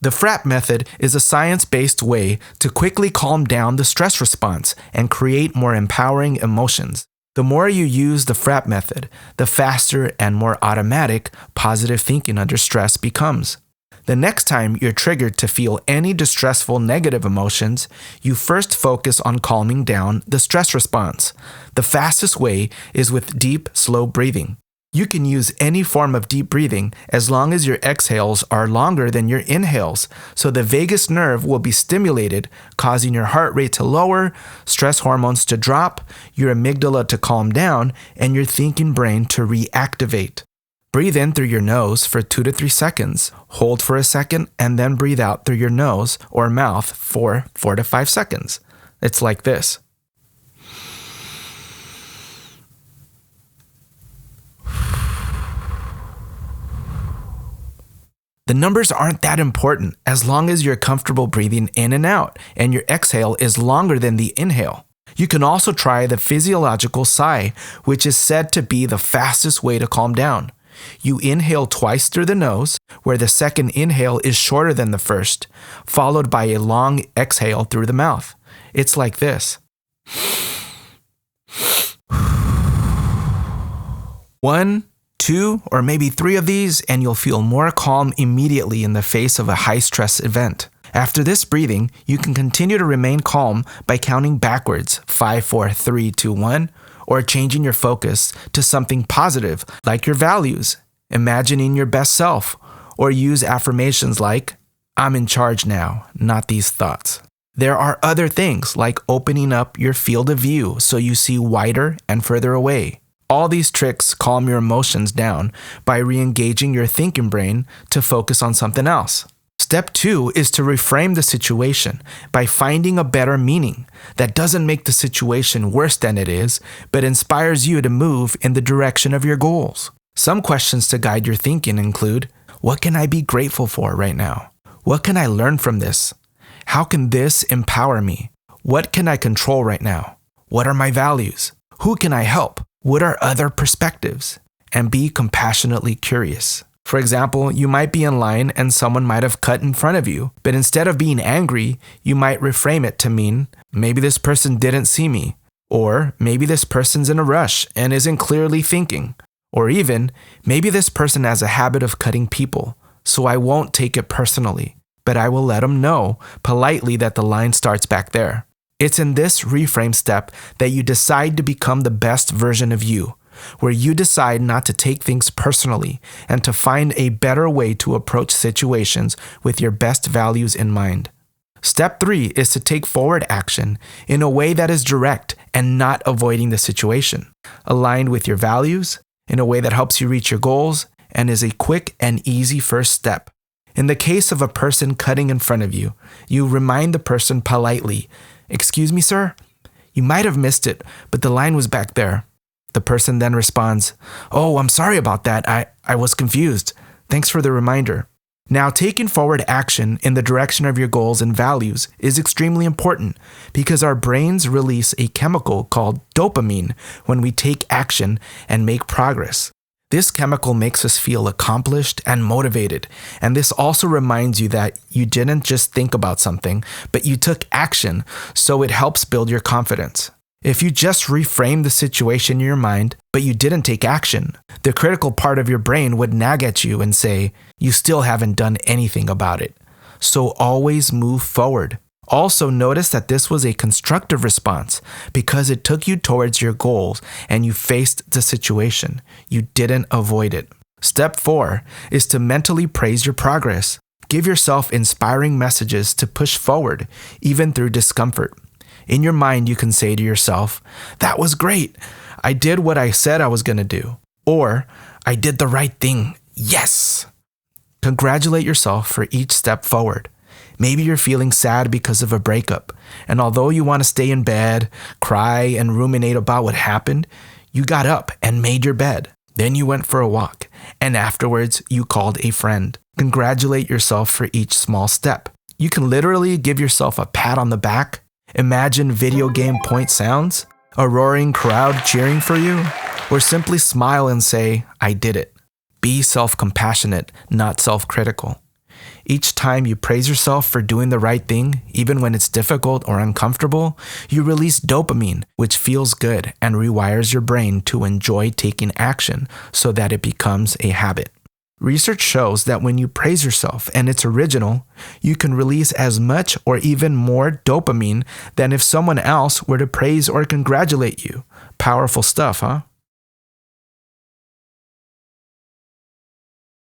The FRAP method is a science-based way to quickly calm down the stress response and create more empowering emotions. The more you use the FRAP method, the faster and more automatic positive thinking under stress becomes. The next time you're triggered to feel any distressful negative emotions, you first focus on calming down the stress response. The fastest way is with deep, slow breathing. You can use any form of deep breathing as long as your exhales are longer than your inhales, so the vagus nerve will be stimulated, causing your heart rate to lower, stress hormones to drop, your amygdala to calm down, and your thinking brain to reactivate. Breathe in through your nose for 2 to 3 seconds, hold for a second, and then breathe out through your nose or mouth for 4 to 5 seconds. It's like this. The numbers aren't that important as long as you're comfortable breathing in and out and your exhale is longer than the inhale. You can also try the physiological sigh, which is said to be the fastest way to calm down. You inhale twice through the nose, where the second inhale is shorter than the first, followed by a long exhale through the mouth. It's like this. 1, 2, or maybe 3 of these, and you'll feel more calm immediately in the face of a high-stress event. After this breathing, you can continue to remain calm by counting backwards, 5, 4, 3, 2, 1, or changing your focus to something positive, like your values, imagining your best self, or use affirmations like, I'm in charge now, not these thoughts. There are other things like opening up your field of view so you see wider and further away. All these tricks calm your emotions down by re-engaging your thinking brain to focus on something else. Step 2 is to reframe the situation by finding a better meaning that doesn't make the situation worse than it is, but inspires you to move in the direction of your goals. Some questions to guide your thinking include, what can I be grateful for right now? What can I learn from this? How can this empower me? What can I control right now? What are my values? Who can I help? What are other perspectives? And be compassionately curious. For example, you might be in line and someone might have cut in front of you, but instead of being angry, you might reframe it to mean, maybe this person didn't see me, or maybe this person's in a rush and isn't clearly thinking, or even, maybe this person has a habit of cutting people, so I won't take it personally, but I will let them know politely that the line starts back there. It's in this reframe step that you decide to become the best version of you, where you decide not to take things personally and to find a better way to approach situations with your best values in mind. Step 3 is to take forward action in a way that is direct and not avoiding the situation, aligned with your values, in a way that helps you reach your goals, and is a quick and easy first step. In the case of a person cutting in front of you, you remind the person politely, "Excuse me, sir? You might have missed it, but the line was back there." The person then responds, "Oh, I'm sorry about that. I was confused. Thanks for the reminder." Now, taking forward action in the direction of your goals and values is extremely important because our brains release a chemical called dopamine when we take action and make progress. This chemical makes us feel accomplished and motivated, and this also reminds you that you didn't just think about something, but you took action, so it helps build your confidence. If you just reframe the situation in your mind, but you didn't take action, the critical part of your brain would nag at you and say, you still haven't done anything about it. So always move forward. Also notice that this was a constructive response because it took you towards your goals and you faced the situation. You didn't avoid it. Step 4 is to mentally praise your progress. Give yourself inspiring messages to push forward, even through discomfort. In your mind, you can say to yourself, "That was great. I did what I said I was going to do." Or, "I did the right thing. Yes." Congratulate yourself for each step forward. Maybe you're feeling sad because of a breakup, and although you want to stay in bed, cry, and ruminate about what happened, you got up and made your bed. Then you went for a walk, and afterwards you called a friend. Congratulate yourself for each small step. You can literally give yourself a pat on the back. Imagine video game point sounds, a roaring crowd cheering for you, or simply smile and say, "I did it." Be self-compassionate, not self-critical. Each time you praise yourself for doing the right thing, even when it's difficult or uncomfortable, you release dopamine, which feels good and rewires your brain to enjoy taking action so that it becomes a habit. Research shows that when you praise yourself and it's original, you can release as much or even more dopamine than if someone else were to praise or congratulate you. Powerful stuff, huh?